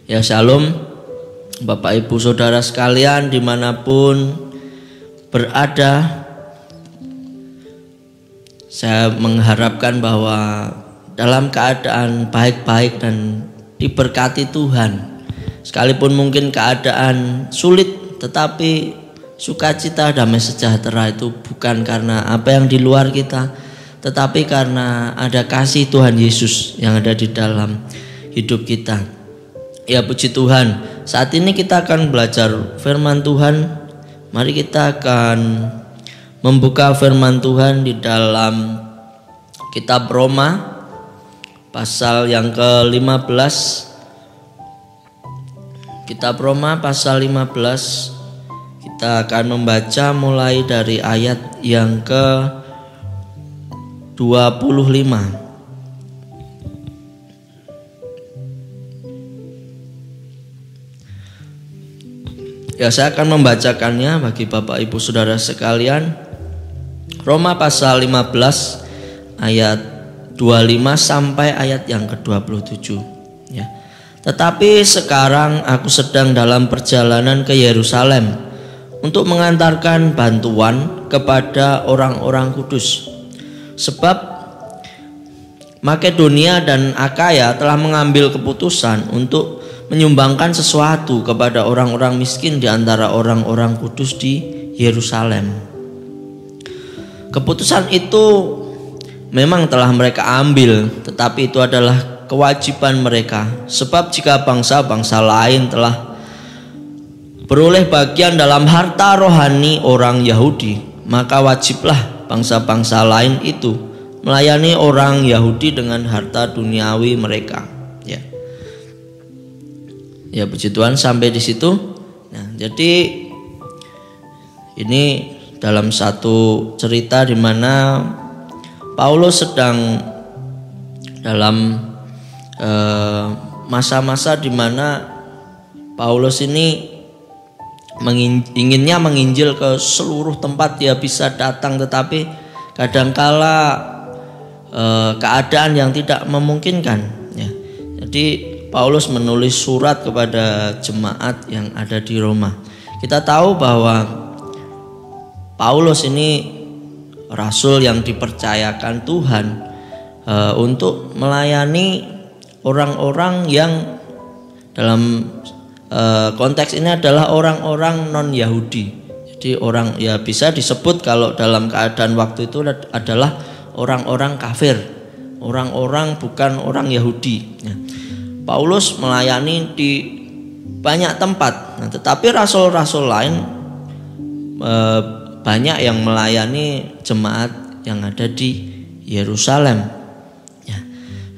Ya shalom Bapak Ibu Saudara sekalian dimanapun berada. Saya mengharapkan bahwa dalam keadaan baik-baik dan diberkati Tuhan. Sekalipun mungkin keadaan sulit, tetapi sukacita damai sejahtera itu bukan karena apa yang di luar kita, tetapi karena ada kasih Tuhan Yesus yang ada di dalam hidup kita. Ya puji Tuhan, saat ini kita akan belajar firman Tuhan. Mari kita akan membuka firman Tuhan di dalam kitab Roma pasal yang ke-15. Kitab Roma pasal 15. Kita akan membaca mulai dari ayat yang ke-25. Ya, saya akan membacakannya bagi Bapak Ibu Saudara sekalian. Roma pasal 15 ayat 25 sampai ayat yang ke-27 ya. Tetapi sekarang aku sedang dalam perjalanan ke Yerusalem untuk mengantarkan bantuan kepada orang-orang kudus. Sebab Makedonia dan Akaya telah mengambil keputusan untuk menyumbangkan sesuatu kepada orang-orang miskin di antara orang-orang kudus di Yerusalem. Keputusan itu memang telah mereka ambil, tetapi itu adalah kewajiban mereka. Sebab jika bangsa-bangsa lain telah beroleh bagian dalam harta rohani orang Yahudi, maka wajiblah bangsa-bangsa lain itu melayani orang Yahudi dengan harta duniawi mereka. Ya puji Tuhan, sampai di situ. Nah, jadi ini dalam satu cerita di mana Paulus sedang dalam masa-masa di mana Paulus ini inginnya menginjil ke seluruh tempat dia bisa datang, tetapi kadangkala keadaan yang tidak memungkinkan. Ya. Jadi Paulus menulis surat kepada jemaat yang ada di Roma. Kita tahu bahwa Paulus ini rasul yang dipercayakan Tuhan untuk melayani orang-orang yang dalam konteks ini adalah orang-orang non-Yahudi. Jadi orang, ya bisa disebut kalau dalam keadaan waktu itu adalah orang-orang kafir, orang-orang bukan orang Yahudi. Ya. Paulus melayani di banyak tempat, nah, tetapi rasul-rasul lain banyak yang melayani jemaat yang ada di Yerusalem. Ya.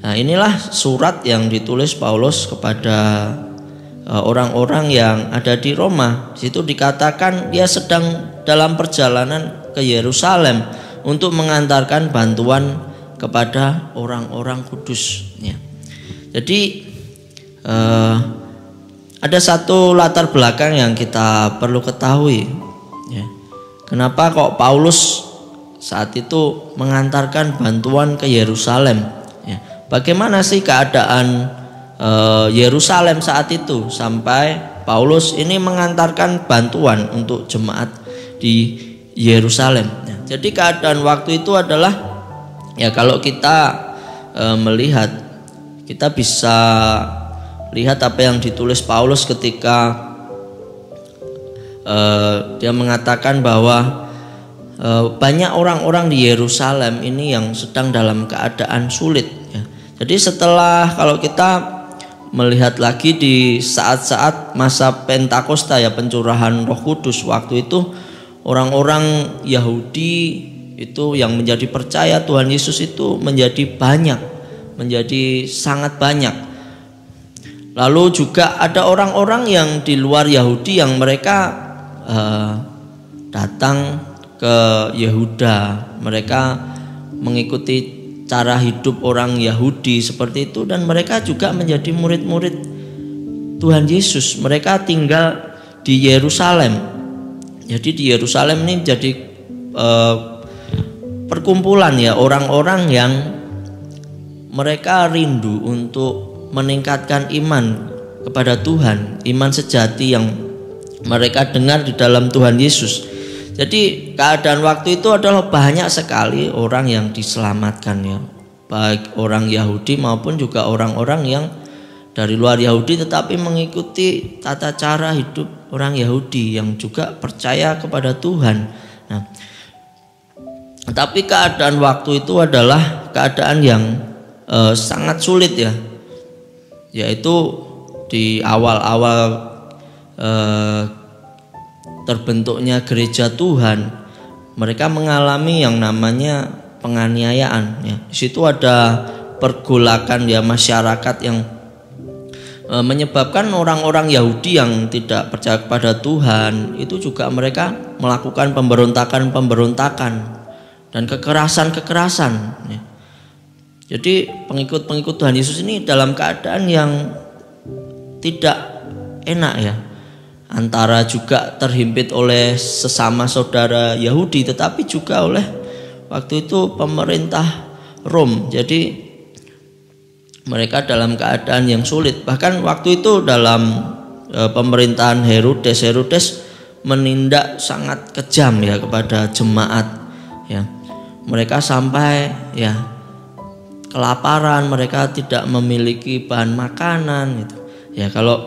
Nah, inilah surat yang ditulis Paulus kepada orang-orang yang ada di Roma. Di situ dikatakan dia sedang dalam perjalanan ke Yerusalem untuk mengantarkan bantuan kepada orang-orang kudus. Ya. Jadi ada satu latar belakang yang kita perlu ketahui ya. Kenapa kok Paulus saat itu mengantarkan bantuan ke Yerusalem ya. Bagaimana sih keadaan Yerusalem saat itu sampai Paulus ini mengantarkan bantuan untuk jemaat di Yerusalem ya. Jadi keadaan waktu itu adalah ya, kalau kita melihat, kita bisa lihat apa yang ditulis Paulus ketika dia mengatakan bahwa banyak orang-orang di Yerusalem ini yang sedang dalam keadaan sulit ya. Jadi setelah, kalau kita melihat lagi di saat-saat masa Pentakosta ya, pencurahan Roh Kudus, waktu itu orang-orang Yahudi itu yang menjadi percaya Tuhan Yesus itu menjadi banyak, menjadi sangat banyak. Lalu juga ada orang-orang yang di luar Yahudi yang mereka datang ke Yehuda. Mereka mengikuti cara hidup orang Yahudi seperti itu, dan mereka juga menjadi murid-murid Tuhan Yesus. Mereka tinggal di Yerusalem. Jadi di Yerusalem ini jadi perkumpulan ya, orang-orang yang mereka rindu untuk meningkatkan iman kepada Tuhan, iman sejati yang mereka dengar di dalam Tuhan Yesus. Jadi keadaan waktu itu adalah banyak sekali orang yang diselamatkan ya, baik orang Yahudi maupun juga orang-orang yang dari luar Yahudi tetapi mengikuti tata cara hidup orang Yahudi yang juga percaya kepada Tuhan. Nah, tapi keadaan waktu itu adalah keadaan yang sangat sulit ya, yaitu di awal-awal terbentuknya gereja Tuhan, mereka mengalami yang namanya penganiayaan ya. Di situ ada pergolakan ya masyarakat yang menyebabkan orang-orang Yahudi yang tidak percaya kepada Tuhan itu juga mereka melakukan pemberontakan dan kekerasan ya. Jadi pengikut-pengikut Tuhan Yesus ini dalam keadaan yang tidak enak ya, antara juga terhimpit oleh sesama saudara Yahudi tetapi juga oleh waktu itu pemerintah Rom. Jadi mereka dalam keadaan yang sulit. Bahkan waktu itu dalam pemerintahan Herodes menindak sangat kejam ya kepada jemaat ya. Mereka sampai ya kelaparan, mereka tidak memiliki bahan makanan gitu. Ya kalau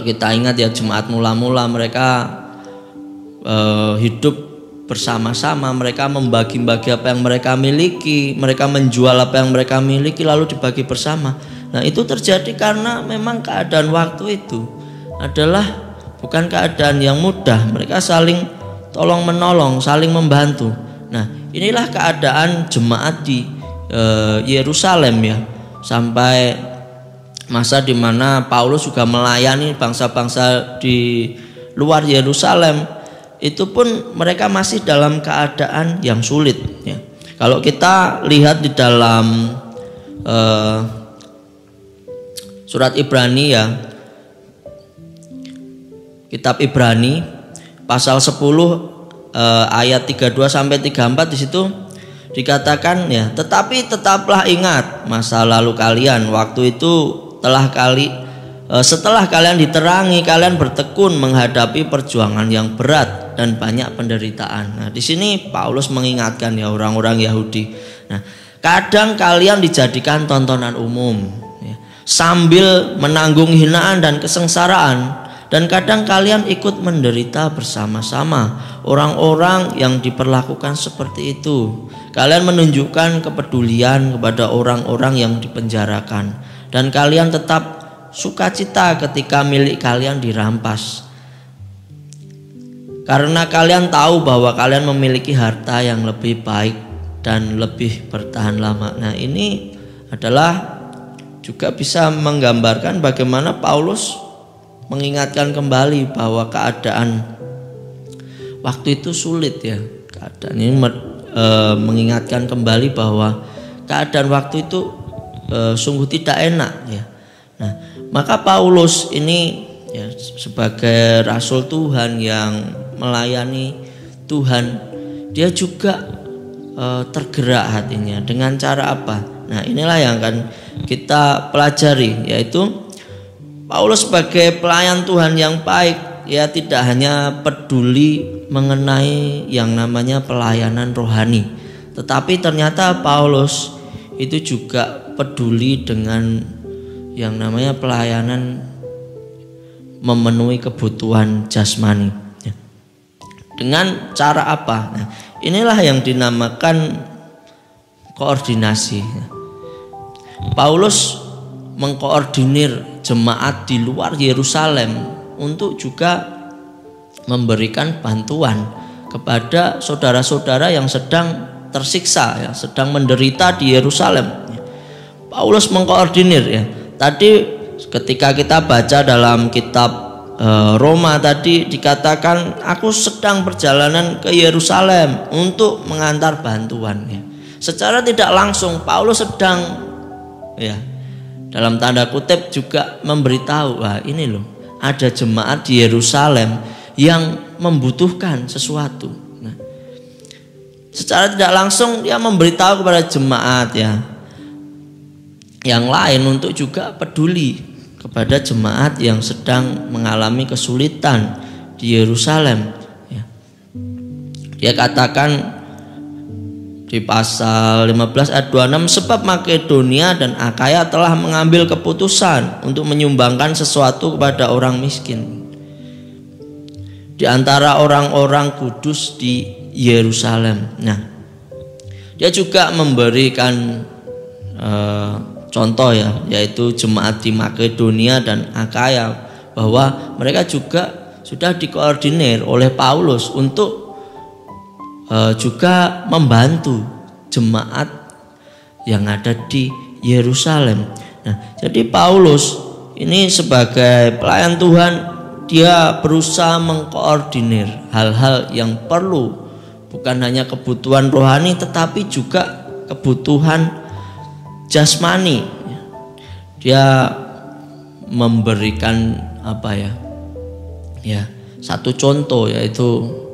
kita ingat ya, jemaat mula-mula mereka hidup bersama-sama, mereka membagi-bagi apa yang mereka miliki, mereka menjual apa yang mereka miliki lalu dibagi bersama. Nah, itu terjadi karena memang keadaan waktu itu adalah bukan keadaan yang mudah. Mereka saling tolong menolong, saling membantu. Nah, inilah keadaan jemaat di Yerusalem ya, sampai masa di mana Paulus juga melayani bangsa-bangsa di luar Yerusalem. Itu pun mereka masih dalam keadaan yang sulit ya. Kalau kita lihat di dalam surat Ibrani ya, kitab Ibrani pasal 10 ayat 32 sampai 34, di situ dikatakan ya, tetapi tetaplah ingat masa lalu kalian, waktu itu setelah kalian diterangi, kalian bertekun menghadapi perjuangan yang berat dan banyak penderitaan. Nah, di sini Paulus mengingatkan ya orang-orang Yahudi. Nah, kadang kalian dijadikan tontonan umum ya, sambil menanggung hinaan dan kesengsaraan, dan kadang kalian ikut menderita bersama-sama orang-orang yang diperlakukan seperti itu. Kalian menunjukkan kepedulian kepada orang-orang yang dipenjarakan, dan kalian tetap sukacita ketika milik kalian dirampas, karena kalian tahu bahwa kalian memiliki harta yang lebih baik dan lebih bertahan lama. Nah, ini adalah juga bisa menggambarkan bagaimana Paulus mengingatkan kembali bahwa keadaan waktu itu sulit ya. Keadaan ini mengingatkan kembali bahwa keadaan waktu itu sungguh tidak enak ya. Nah, maka Paulus ini ya, sebagai rasul Tuhan yang melayani Tuhan, dia juga tergerak hatinya. Dengan cara apa? Nah, inilah yang akan kita pelajari, yaitu Paulus sebagai pelayan Tuhan yang baik, ya tidak hanya peduli mengenai yang namanya pelayanan rohani, tetapi ternyata Paulus itu juga peduli dengan yang namanya pelayanan memenuhi kebutuhan jasmani. Dengan cara apa? Nah, inilah yang dinamakan koordinasi. Paulus mengkoordinir jemaat di luar Yerusalem untuk juga memberikan bantuan kepada saudara-saudara yang sedang tersiksa ya, sedang menderita di Yerusalem. Paulus mengkoordinir ya. Tadi ketika kita baca dalam kitab Roma tadi dikatakan, aku sedang perjalanan ke Yerusalem untuk mengantar bantuan ya. Secara tidak langsung Paulus sedang ya, dalam tanda kutip juga memberitahu, wah ini loh ada jemaat di Yerusalem yang membutuhkan sesuatu. Nah, secara tidak langsung dia memberitahu kepada jemaat ya yang lain untuk juga peduli kepada jemaat yang sedang mengalami kesulitan di Yerusalem. Dia katakan di pasal 15 ayat 26, sebab Makedonia dan Akaya telah mengambil keputusan untuk menyumbangkan sesuatu kepada orang miskin di antara orang-orang kudus di Yerusalem. Nah, dia juga memberikan contoh ya, yaitu jemaat di Makedonia dan Akaya, bahwa mereka juga sudah dikoordinir oleh Paulus untuk juga membantu jemaat yang ada di Yerusalem. Nah, jadi Paulus ini sebagai pelayan Tuhan, dia berusaha mengkoordinir hal-hal yang perlu, bukan hanya kebutuhan rohani tetapi juga kebutuhan jasmani. Dia memberikan satu contoh, yaitu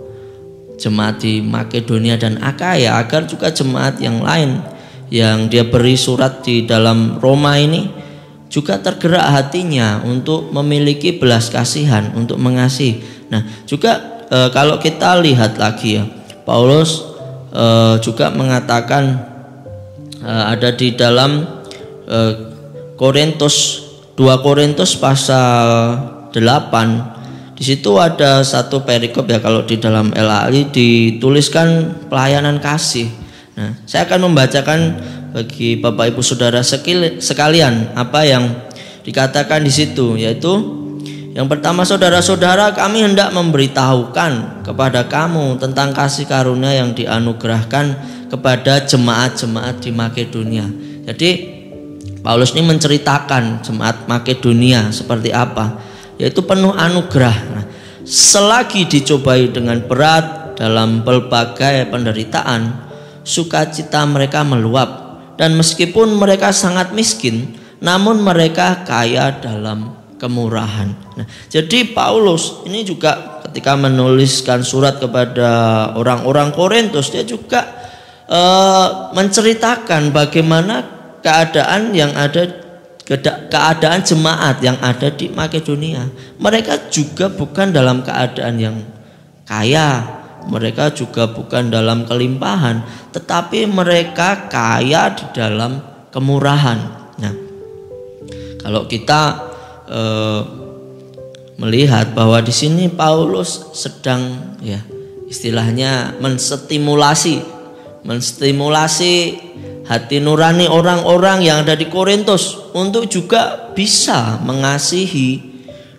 jemaat di Makedonia dan Akaya, agar juga jemaat yang lain yang dia beri surat di dalam Roma ini juga tergerak hatinya untuk memiliki belas kasihan, untuk mengasihi. Nah, juga kalau kita lihat lagi ya, Paulus juga mengatakan ada di dalam Korintus 2 Korintus pasal 8. Di situ ada satu perikop ya, kalau di dalam LAI dituliskan pelayanan kasih. Nah, saya akan membacakan bagi Bapak Ibu Saudara sekalian apa yang dikatakan di situ, yaitu yang pertama, saudara-saudara, kami hendak memberitahukan kepada kamu tentang kasih karunia yang dianugerahkan kepada jemaat-jemaat di Makedonia. Jadi Paulus ini menceritakan jemaat Makedonia seperti apa, yaitu penuh anugerah. Nah, selagi dicobai dengan berat dalam berbagai penderitaan, sukacita mereka meluap. Dan meskipun mereka sangat miskin, namun mereka kaya dalam kemurahan. Nah, jadi Paulus ini juga ketika menuliskan surat kepada orang-orang Korintus, dia juga menceritakan bagaimana keadaan jemaat yang ada di Makedonia. Mereka juga bukan dalam keadaan yang kaya, mereka juga bukan dalam kelimpahan, tetapi mereka kaya di dalam kemurahan. Nah, kalau kita melihat bahwa di sini Paulus sedang istilahnya menstimulasi hati nurani orang-orang yang ada di Korintus untuk juga bisa mengasihi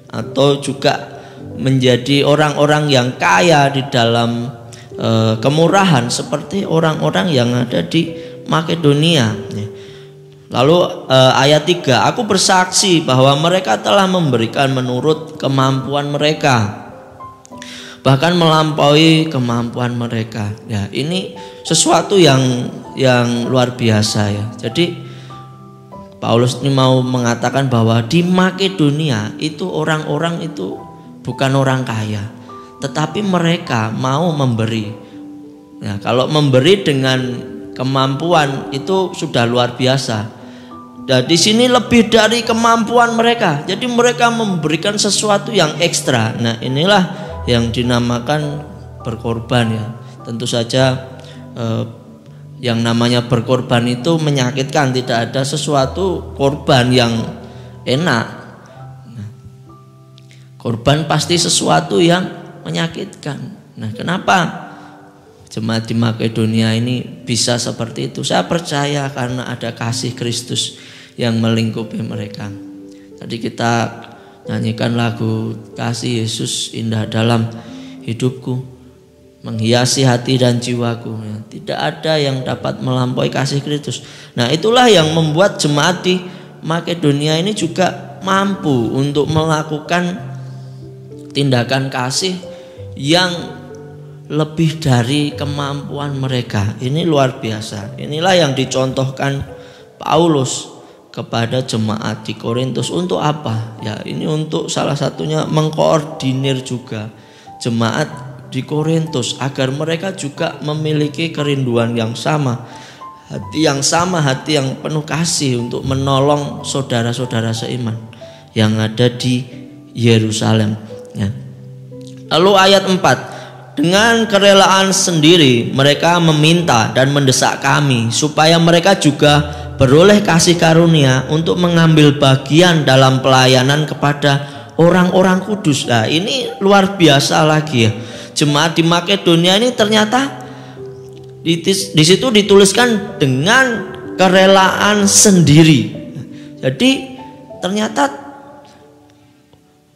atau juga menjadi orang-orang yang kaya di dalam kemurahan seperti orang-orang yang ada di Makedonia. Lalu ayat 3, aku bersaksi bahwa mereka telah memberikan menurut kemampuan mereka, bahkan melampaui kemampuan mereka. Ya, ini sesuatu yang luar biasa ya. Jadi Paulus ini mau mengatakan bahwa di Makedonia itu orang-orang itu bukan orang kaya, tetapi mereka mau memberi. Ya, kalau memberi dengan kemampuan itu sudah luar biasa. Dan di sini lebih dari kemampuan mereka. Jadi mereka memberikan sesuatu yang ekstra. Nah, inilah yang dinamakan berkorban ya. Tentu saja yang namanya berkorban itu menyakitkan. Tidak ada sesuatu korban yang enak. Nah, korban pasti sesuatu yang menyakitkan. Nah, kenapa jemaat di Makedonia ini bisa seperti itu? Saya percaya karena ada kasih Kristus yang melingkupi mereka. Tadi kita nyanyikan lagu Kasih Yesus Indah Dalam Hidupku, menghiasi hati dan jiwaku. Tidak ada yang dapat melampaui kasih Kristus. Nah, itulah yang membuat jemaat di Makedonia ini juga mampu untuk melakukan tindakan kasih yang lebih dari kemampuan mereka. Ini luar biasa. Inilah yang dicontohkan Paulus kepada jemaat di Korintus. Untuk apa? Ya, ini untuk salah satunya mengkoordinir juga jemaat di Korintus agar mereka juga memiliki kerinduan yang sama, hati yang sama, hati yang penuh kasih untuk menolong saudara-saudara seiman yang ada di Yerusalem. Ya. Lalu ayat 4, dengan kerelaan sendiri mereka meminta dan mendesak kami supaya mereka juga beroleh kasih karunia untuk mengambil bagian dalam pelayanan kepada orang-orang kudus. Nah, ini luar biasa lagi ya. Jemaat di Makedonia ini ternyata di situ dituliskan dengan kerelaan sendiri. Jadi ternyata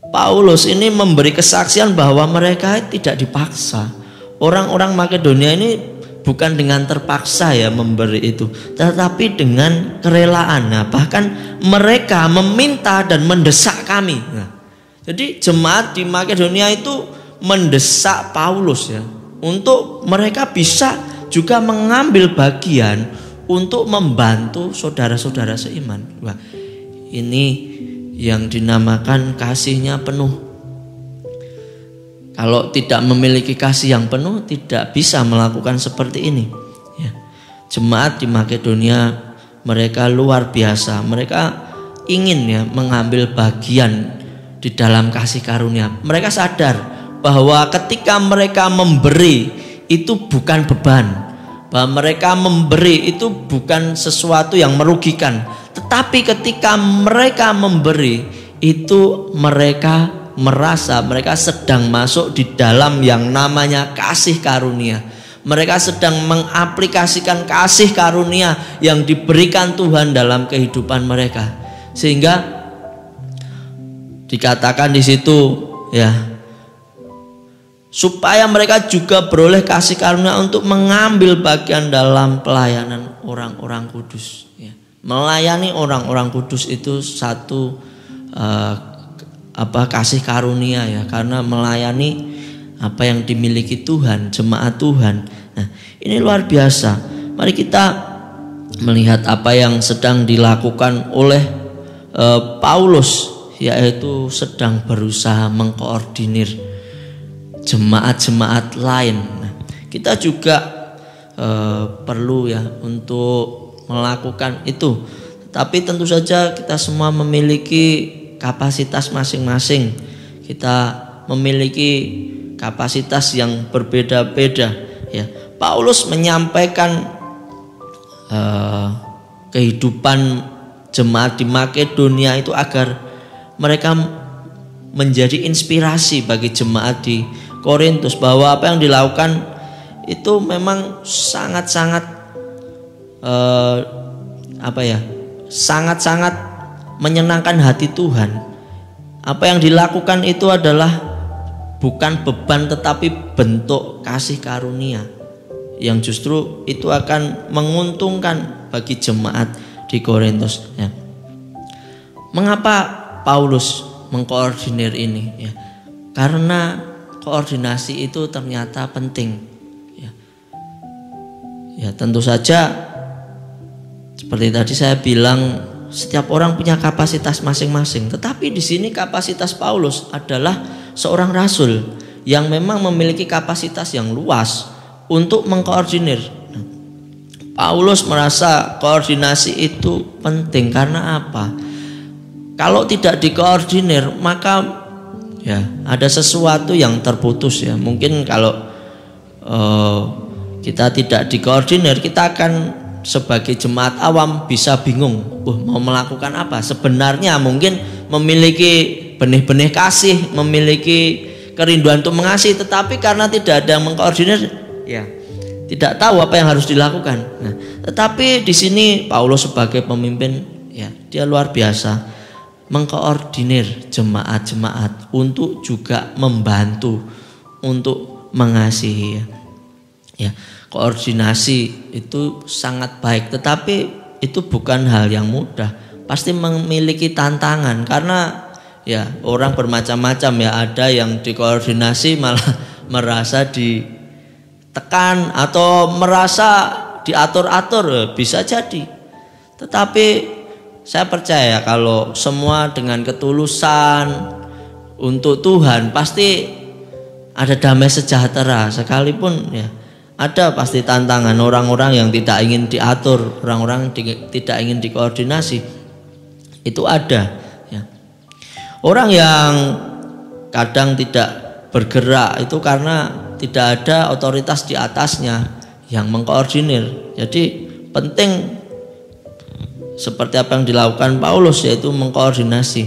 Paulus ini memberi kesaksian bahwa mereka tidak dipaksa. Orang-orang Makedonia ini bukan dengan terpaksa ya memberi itu, tetapi dengan kerelaan. Nah, bahkan mereka meminta dan mendesak kami. Nah, jadi jemaat di Makedonia itu mendesak Paulus ya, untuk mereka bisa juga mengambil bagian untuk membantu saudara-saudara seiman. Wah, ini yang dinamakan kasihnya penuh. Kalau tidak memiliki kasih yang penuh, tidak bisa melakukan seperti ini. Ya. Jemaat di Makedonia mereka luar biasa. Mereka ingin ya mengambil bagian di dalam kasih karunia. Mereka sadar bahwa ketika mereka memberi itu bukan beban. Bahwa mereka memberi itu bukan sesuatu yang merugikan, tetapi ketika mereka memberi itu mereka merasa mereka sedang masuk di dalam yang namanya kasih karunia. Mereka sedang mengaplikasikan kasih karunia yang diberikan Tuhan dalam kehidupan mereka, sehingga dikatakan di situ ya, supaya mereka juga beroleh kasih karunia untuk mengambil bagian dalam pelayanan orang-orang kudus. Ya. Melayani orang-orang kudus itu satu kasih karunia ya, karena melayani apa yang dimiliki Tuhan, jemaat Tuhan. Nah, ini luar biasa. Mari kita melihat apa yang sedang dilakukan oleh Paulus, yaitu sedang berusaha mengkoordinir jemaat-jemaat lain. Nah, kita juga perlu ya untuk melakukan itu. Tapi tentu saja kita semua memiliki kapasitas masing-masing. Kita memiliki kapasitas yang berbeda-beda. Ya, Paulus menyampaikan kehidupan jemaat di Makedonia itu agar mereka menjadi inspirasi bagi jemaat di Korintus, bahwa apa yang dilakukan itu memang sangat-sangat sangat-sangat menyenangkan hati Tuhan. Apa yang dilakukan itu adalah bukan beban tetapi bentuk kasih karunia yang justru itu akan menguntungkan bagi jemaat di Korintus ya. Mengapa Paulus mengkoordinir ini ya? Karena koordinasi itu ternyata penting ya. Ya, tentu saja seperti tadi saya bilang, setiap orang punya kapasitas masing-masing, tetapi di sini kapasitas Paulus adalah seorang rasul yang memang memiliki kapasitas yang luas untuk mengkoordinir. Paulus merasa koordinasi itu penting karena apa? Kalau tidak dikoordinir maka ya ada sesuatu yang terputus ya. Mungkin kalau kita tidak dikoordinir, kita akan sebagai jemaat awam bisa bingung, mau melakukan apa. Sebenarnya mungkin memiliki benih-benih kasih, memiliki kerinduan untuk mengasihi, tetapi karena tidak ada yang mengkoordinir ya tidak tahu apa yang harus dilakukan. Nah, tetapi di sini Paulus sebagai pemimpin ya, dia luar biasa mengkoordinir jemaat-jemaat untuk juga membantu untuk mengasihi ya. Koordinasi itu sangat baik, tetapi itu bukan hal yang mudah, pasti memiliki tantangan karena ya orang bermacam-macam ya. Ada yang dikoordinasi malah merasa ditekan atau merasa diatur-atur, bisa jadi. Tetapi saya percaya kalau semua dengan ketulusan untuk Tuhan pasti ada damai sejahtera. Sekalipun ya ada pasti tantangan, orang-orang yang tidak ingin diatur, orang-orang tidak ingin dikoordinasi, itu ada ya. Orang yang kadang tidak bergerak itu karena tidak ada otoritas di atasnya yang mengkoordinir. Jadi penting seperti apa yang dilakukan Paulus, yaitu mengkoordinasi.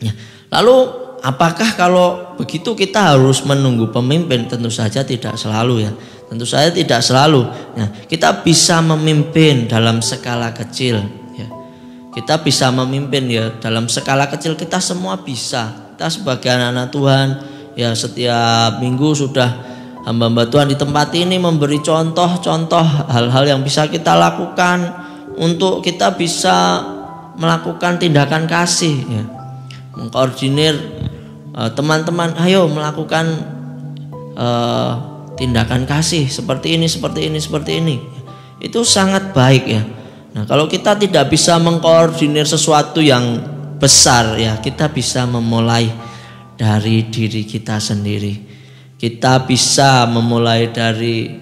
Ya. Lalu apakah kalau begitu kita harus menunggu pemimpin? Tentu saja tidak selalu ya. Tentu saja tidak selalu. Nah, kita bisa memimpin dalam skala kecil. Ya. Kita bisa memimpin ya dalam skala kecil. Kita semua bisa. Kita sebagai anak-anak Tuhan ya, setiap minggu sudah hamba-hamba Tuhan di tempat ini memberi contoh-contoh hal-hal yang bisa kita lakukan untuk kita bisa melakukan tindakan kasih ya. Mengkoordinir teman-teman, ayo melakukan tindakan kasih seperti ini, seperti ini, seperti ini. Itu sangat baik ya. Nah, kalau kita tidak bisa mengkoordinir sesuatu yang besar ya, kita bisa memulai dari diri kita sendiri. Kita bisa memulai dari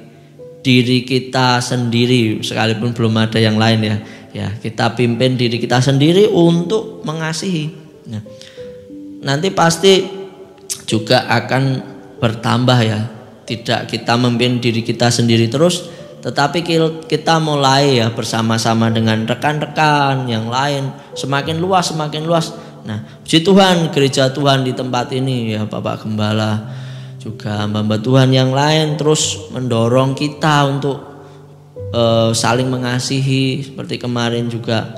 diri kita sendiri, sekalipun belum ada yang lain ya. Ya, kita pimpin diri kita sendiri untuk mengasihi. Nah, nanti pasti juga akan bertambah ya. Tidak kita memimpin diri kita sendiri terus, tetapi kita mulai ya bersama-sama dengan rekan-rekan yang lain, semakin luas, semakin luas. Nah, puji Tuhan, gereja Tuhan di tempat ini ya, Bapak Gembala juga hamba-hamba Tuhan yang lain terus mendorong kita untuk saling mengasihi. Seperti kemarin juga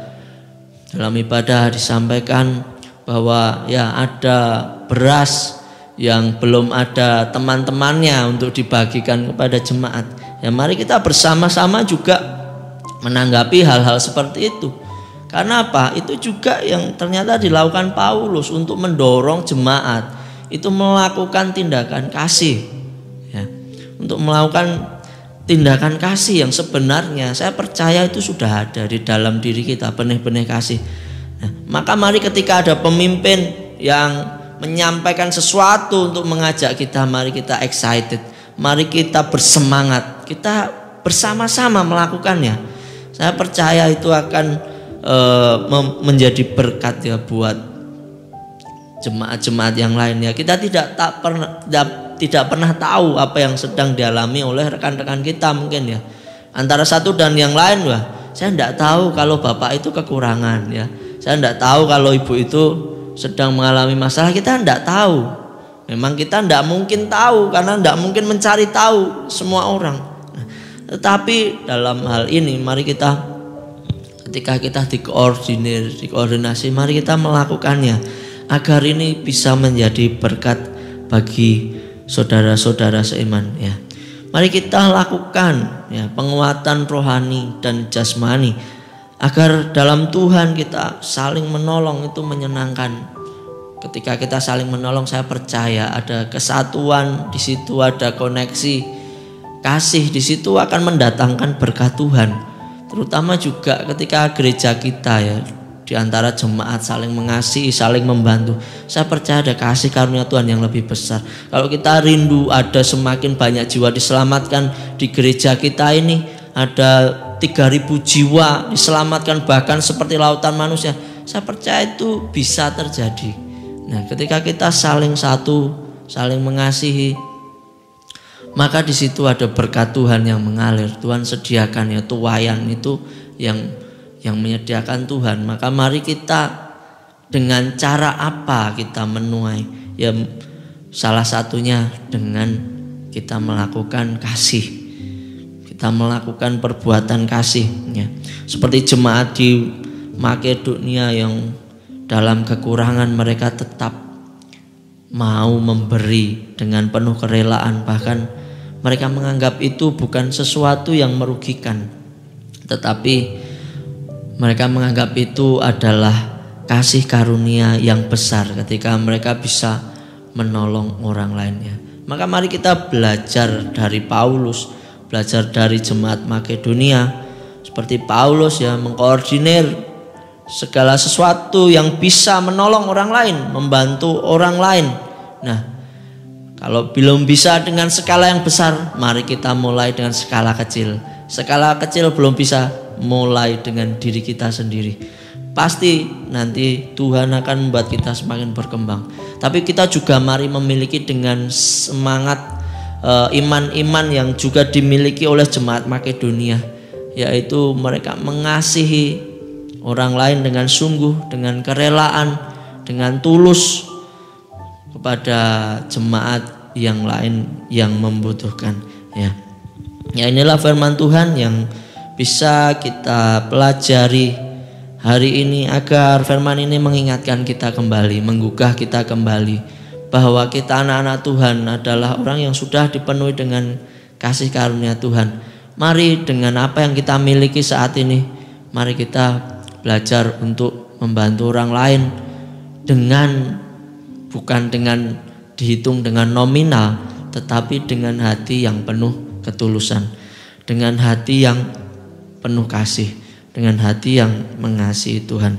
dalam ibadah disampaikan bahwa ya ada beras yang belum ada teman-temannya untuk dibagikan kepada jemaat. Ya, mari kita bersama-sama juga menanggapi hal-hal seperti itu. Karena apa? Itu juga yang ternyata dilakukan Paulus untuk mendorong jemaat itu melakukan tindakan kasih ya, untuk melakukan tindakan kasih yang sebenarnya saya percaya itu sudah ada di dalam diri kita, benih-benih kasih. Nah, maka mari ketika ada pemimpin yang menyampaikan sesuatu untuk mengajak kita, mari kita excited, mari kita bersemangat, kita bersama-sama melakukannya. Saya percaya itu akan menjadi berkat ya buat jemaat-jemaat yang lain ya. Kita tidak pernah tahu apa yang sedang dialami oleh rekan-rekan kita mungkin ya. Antara satu dan yang lain, wah, saya tidak tahu kalau bapak itu kekurangan ya. Saya tidak tahu kalau ibu itu sedang mengalami masalah, kita tidak tahu. Memang kita tidak mungkin tahu karena tidak mungkin mencari tahu semua orang. Nah, tetapi dalam hal ini mari kita, ketika kita dikoordinasi, mari kita melakukannya agar ini bisa menjadi berkat bagi saudara-saudara seiman ya. Mari kita lakukan ya penguatan rohani dan jasmani agar dalam Tuhan kita saling menolong, itu menyenangkan. Ketika kita saling menolong, saya percaya ada kesatuan di situ, ada koneksi kasih di situ, akan mendatangkan berkat Tuhan. Terutama juga ketika gereja kita ya, di antara jemaat saling mengasihi, saling membantu. Saya percaya ada kasih karunia Tuhan yang lebih besar. Kalau kita rindu ada semakin banyak jiwa diselamatkan di gereja kita ini, ada 3.000 jiwa diselamatkan bahkan seperti lautan manusia, saya percaya itu bisa terjadi. Nah, ketika kita saling satu, saling mengasihi, maka di situ ada berkat Tuhan yang mengalir. Tuhan sediakan ya, tuayan itu yang menyediakan Tuhan. Maka mari kita dengan cara apa kita menuai? Ya, salah satunya dengan kita melakukan kasih. Kita melakukan perbuatan kasih ya. Seperti jemaat di Makedonia yang dalam kekurangan mereka tetap mau memberi dengan penuh kerelaan. Bahkan mereka menganggap itu bukan sesuatu yang merugikan, tetapi mereka menganggap itu adalah kasih karunia yang besar ketika mereka bisa menolong orang lainnya. Maka mari kita belajar dari Paulus, belajar dari jemaat Makedonia. Seperti Paulus ya, mengkoordinir segala sesuatu yang bisa menolong orang lain, membantu orang lain. Nah, kalau belum bisa dengan skala yang besar, mari kita mulai dengan skala kecil. Skala kecil belum bisa, mulai dengan diri kita sendiri. pasti nanti Tuhan akan membuat kita semakin berkembang. Tapi kita juga mari memiliki dengan semangat iman-iman yang juga dimiliki oleh jemaat Makedonia, yaitu mereka mengasihi orang lain dengan sungguh, dengan kerelaan, dengan tulus kepada jemaat yang lain yang membutuhkan. Ya, inilah firman Tuhan yang bisa kita pelajari hari ini, agar firman ini mengingatkan kita kembali, menggugah kita kembali bahwa kita anak-anak Tuhan adalah orang yang sudah dipenuhi dengan kasih karunia Tuhan. Mari dengan apa yang kita miliki saat ini, mari kita belajar untuk membantu orang lain bukan dengan dihitung dengan nominal, tetapi dengan hati yang penuh ketulusan, dengan hati yang penuh kasih, dengan hati yang mengasihi Tuhan.